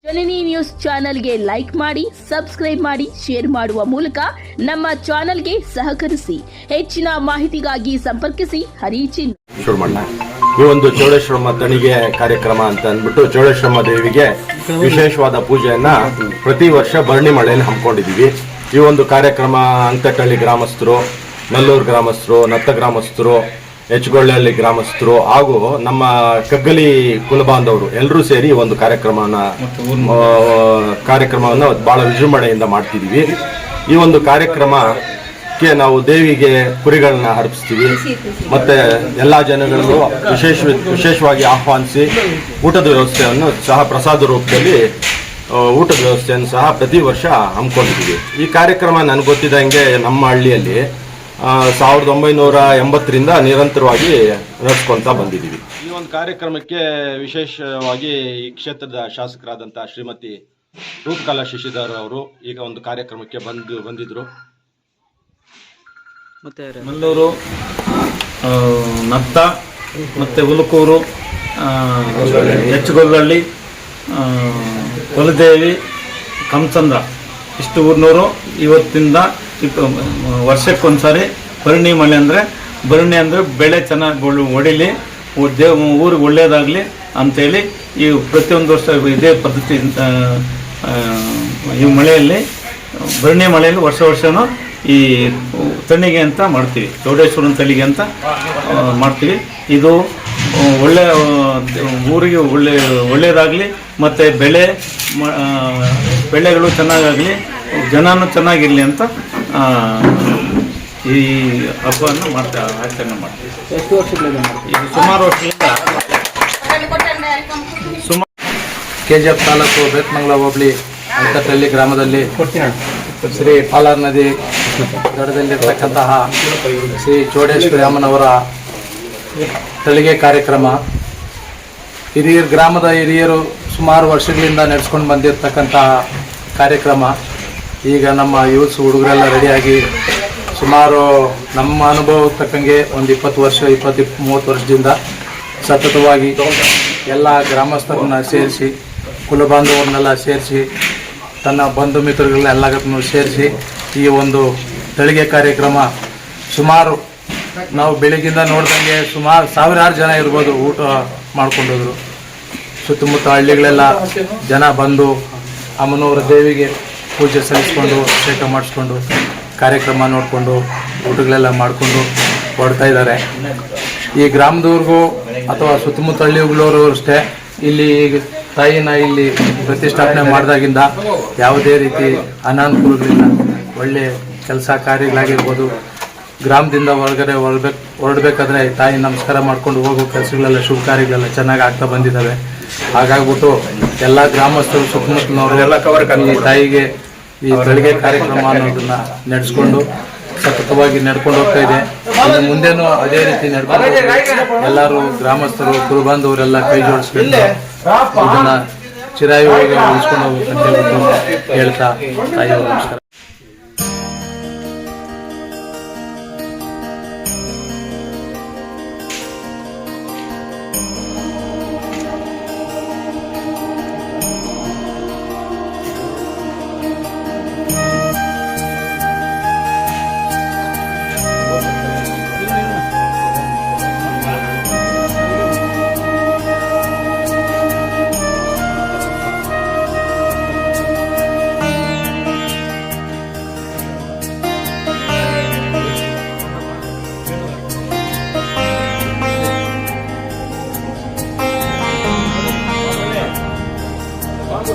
ಜನನಿ news ಚಾನೆಲ್ಗೆ like ಮಾಡಿ, subscribe ಮಾಡಿ, ಶೇರ್ ಮಾಡುವ ಮೂಲಕ ನಮ್ಮ ಚಾನೆಲ್ಗೆ ಸಹಕರಿಸಿ. ಹೆಚ್ಚಿನ ಮಾಹಿತಿಗಾಗಿ ಸಂಪರ್ಕಿಸಿ ಹರಿಚಿನ್. ಈ ಒಂದು ಚೌಡೇಶ್ವರಮ್ಮ ತಣಿಗೆ ಕಾರ್ಯಕ್ರಮ ಅಂತ ಅಂದ್ಬಿಟ್ಟು ಚೌಡೇಶ್ವರಮ್ಮ ದೇವಿಗೆ ವಿಶೇಷವಾದ ಪೂಜೆಯನ್ನ ಪ್ರತಿ ವರ್ಷ ಭರಣಿ ಮಳೆಯಲ್ಲಿ ಹಮ್ಮಿಕೊಂಡಿದ್ದೀವಿ. ಈ ಒಂದು ಕಾರ್ಯಕ್ರಮ ಅಂಕಟಹಳ್ಳಿ ಗ್ರಾಮಸ್ಥರು, ನಲ್ಲೂರು ಗ್ರಾಮಸ್ಥರು, ನತ್ತ ಗ್ರಾಮಸ್ಥರು, ಹೆಚ್ಗೊಳ್ಳಿ ಗ್ರಾಮಸ್ಥರು ಹಾಗೂ ನಮ್ಮ ಕಗ್ಗಲಿ ಕುಲಬಾಂಧವರು ಎಲ್ಲರೂ ಸೇರಿ ಒಂದು ಕಾರ್ಯಕ್ರಮವನ್ನು ಬಹಳ ವಿಜೃಂಭಣೆಯಿಂದ ಮಾಡ್ತಿದ್ದೀವಿ. ಈ ಒಂದು ಕಾರ್ಯಕ್ರಮಕ್ಕೆ ನಾವು ದೇವಿಗೆ ಕುರಿಗಳನ್ನ ಅರ್ಪಿಸ್ತೀವಿ. ಮತ್ತೆ ಎಲ್ಲ ಜನಗಳಿಗೂ ವಿಶೇಷವಾಗಿ ಆಹ್ವಾನಿಸಿ ಊಟದ ವ್ಯವಸ್ಥೆಯನ್ನು ಸಹ ಪ್ರಸಾದ ರೂಪದಲ್ಲಿ ಊಟದ ವ್ಯವಸ್ಥೆಯನ್ನು ಸಹ ಪ್ರತಿ ವರ್ಷ ಹಮ್ಮಿಕೊಂಡಿದ್ದೀವಿ. ಈ ಕಾರ್ಯಕ್ರಮ ನನಗೆ ಗೊತ್ತಿದ್ದಂಗೆ ನಮ್ಮ ಹಳ್ಳಿಯಲ್ಲಿ 1980ರಿಂದ ನಿರಂತರವಾಗಿ ನಡೆಸ್ಕೊಳ್ತಾ ಬಂದಿದ್ದೀವಿ. ಈ ಒಂದು ಕಾರ್ಯಕ್ರಮಕ್ಕೆ ವಿಶೇಷವಾಗಿ ಈ ಕ್ಷೇತ್ರದ ಶಾಸಕರಾದಂಥ ಶ್ರೀಮತಿ ರೂಪಕಲಾ ಶಶಿಧರ್ ಅವರು ಈಗ ಒಂದು ಕಾರ್ಯಕ್ರಮಕ್ಕೆ ಬಂದಿದ್ರು. ಮತ್ತು ಮಲ್ಲೂರು, ನತ್ತ ಮತ್ತು ಹುಲಕೂರು, ಹೆಚ್ಗೊಳ್ಳಿ, ಕೊಲದೇವಿ, ಕಂಸಂದ್ರ ಇಷ್ಟು ಊರಿನವರು ಇವತ್ತಿಂದ ವರ್ಷಕ್ಕೊಂದ್ಸಾರಿ ಭರಣಿ ಮಳೆ ಭರಣಿ ಅಂದರೆ ಬೆಳೆ ಚೆನ್ನಾಗಿ ಹೊಡಿಲಿ, ಊರಿಗೆ ಒಳ್ಳೆಯದಾಗಲಿ ಅಂಥೇಳಿ ಈ ಪ್ರತಿಯೊಂದು ವರ್ಷ ಇದೇ ಪದ್ಧತಿ. ಈ ಮಳೆಯಲ್ಲಿ ಭರಣಿ ಮಳೆಯಲ್ಲಿ ವರ್ಷನೂ ಈ ತಣಿಗೆ ಅಂತ ಮಾಡ್ತೀವಿ, ಚೌಡೇಶ್ವರನ ತಳಿಗೆ ಅಂತ ಮಾಡ್ತೀವಿ. ಇದು ಊರಿಗೆ ಒಳ್ಳೆಯದಾಗಲಿ ಮತ್ತು ಬೆಳೆಗಳು ಚೆನ್ನಾಗಾಗಲಿ, ಜನನೂ ಚೆನ್ನಾಗಿರಲಿ ಅಂತ ಈ ಹಬ್ಬವನ್ನು ಆಚರಣೆ ಮಾಡ್ತೀವಿ. ಎಷ್ಟು ವರ್ಷಗಳಿಂದ ಇದು ಸುಮಾರು ವರ್ಷಗಳಿಂದ ಕೆಜಿಎಫ್ ತಾಲೂಕು ಬೇತಮಂಗಲ ಹೋಬಳಿ ಅಂಕಟಹಳ್ಳಿ ಗ್ರಾಮದಲ್ಲಿ ಶ್ರೀ ಪಾಲಾರ್ ನದಿ ದಡದಲ್ಲಿರ್ತಕ್ಕಂತಹ ಶ್ರೀ ಚೌಡೇಶ್ವರಿ ಅಮ್ಮನವರ ತಳಿಗೆ ಕಾರ್ಯಕ್ರಮ ಗ್ರಾಮದ ಹಿರಿಯರು ಸುಮಾರು ವರ್ಷಗಳಿಂದ ನಡೆಸ್ಕೊಂಡು ಬಂದಿರತಕ್ಕಂತಹ ಕಾರ್ಯಕ್ರಮ. ಈಗ ನಮ್ಮ ಯೂತ್ಸ್ ಹುಡುಗರೆಲ್ಲ ರೆಡಿಯಾಗಿ ಸುಮಾರು ನಮ್ಮ ಅನುಭವ ತಕ್ಕಂಗೆ ಒಂದು 20-30 ವರ್ಷದಿಂದ ಸತತವಾಗಿ ಎಲ್ಲ ಗ್ರಾಮಸ್ಥರನ್ನ ಸೇರಿಸಿ, ಕುಲಬಾಂಧವರನ್ನೆಲ್ಲ ಸೇರಿಸಿ, ತನ್ನ ಬಂಧು ಮಿತ್ರಗಳನ್ನೆಲ್ಲರನ್ನು ಸೇರಿಸಿ ಈ ಒಂದು ತಳಿಗೆ ಕಾರ್ಯಕ್ರಮ ಸುಮಾರು ನಾವು ಬೆಳಗ್ಗಿಂದ ನೋಡ್ದಂಗೆ ಸುಮಾರು 1000 ಜನ ಇರ್ಬೋದು ಊಟ ಮಾಡ್ಕೊಂಡೋದ್ರು. ಸುತ್ತಮುತ್ತ ಹಳ್ಳಿಗಳೆಲ್ಲ ಜನ ಬಂದು ಅಮ್ಮನವರ ದೇವಿಗೆ ಪೂಜೆ ಸಲ್ಲಿಸ್ಕೊಂಡು, ಅಭಿಷೇಕ ಮಾಡಿಸ್ಕೊಂಡು, ಕಾರ್ಯಕ್ರಮ ನೋಡಿಕೊಂಡು ಊಟಗಳೆಲ್ಲ ಮಾಡಿಕೊಂಡು ಹೊರಡ್ತಾ ಇದ್ದಾರೆ. ಈ ಗ್ರಾಮದವ್ರಿಗೂ ಅಥವಾ ಸುತ್ತಮುತ್ತ ಹಳ್ಳಿಗಳವರು ಅಷ್ಟೇ ಇಲ್ಲಿ ತಾಯಿನ ಇಲ್ಲಿ ಪ್ರತಿಷ್ಠಾಪನೆ ಮಾಡಿದಾಗಿಂದ ಯಾವುದೇ ರೀತಿ ಅನಾನುಕೂಲಗಳಿಲ್ಲ. ಒಳ್ಳೆ ಕೆಲಸ ಕಾರ್ಯಗಳಾಗಿರ್ಬೋದು, ಗ್ರಾಮದಿಂದ ಹೊರಡಬೇಕಾದ್ರೆ ತಾಯಿ ನಮಸ್ಕಾರ ಮಾಡ್ಕೊಂಡು ಹೋಗೋ ಕೆಲಸಗಳೆಲ್ಲ ಶುಭ ಕಾರ್ಯಗಳೆಲ್ಲ ಚೆನ್ನಾಗಿ ಆಗ್ತಾ ಬಂದಿದ್ದಾವೆ. ಹಾಗಾಗ್ಬಿಟ್ಟು ಎಲ್ಲ ಗ್ರಾಮಸ್ಥರು ಸುತ್ತಮುತ್ತಲವರು ಈ ತಾಯಿಗೆ ಈ ತಳಿಗೆ ಕಾರ್ಯಕ್ರಮ ಅನ್ನೋದನ್ನ ನಡೆಸ್ಕೊಂಡು ಸತತವಾಗಿ ನಡ್ಕೊಂಡು ಹೋಗ್ತಾ ಇದೆ. ಇನ್ನು ಮುಂದೆನೂ ಅದೇ ರೀತಿ ನಡ್ಕೊಂಡು ಎಲ್ಲರೂ ಗ್ರಾಮಸ್ಥರು, ಕುರುಬಾಂಧವರೆಲ್ಲ ಕೈ ಜೋಡಿಸ್ಕೊಂಡು ಇದನ್ನ ಚಿರಾಯುವಾಗಿ ಉಳಿಸ್ಕೊಂಡು ಹೋಗ್ಬೇಕಂತ ಹೇಳ್ತಾ ತಾಯಿಯವರು ನಮಸ್ಕಾರ.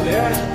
Yeah.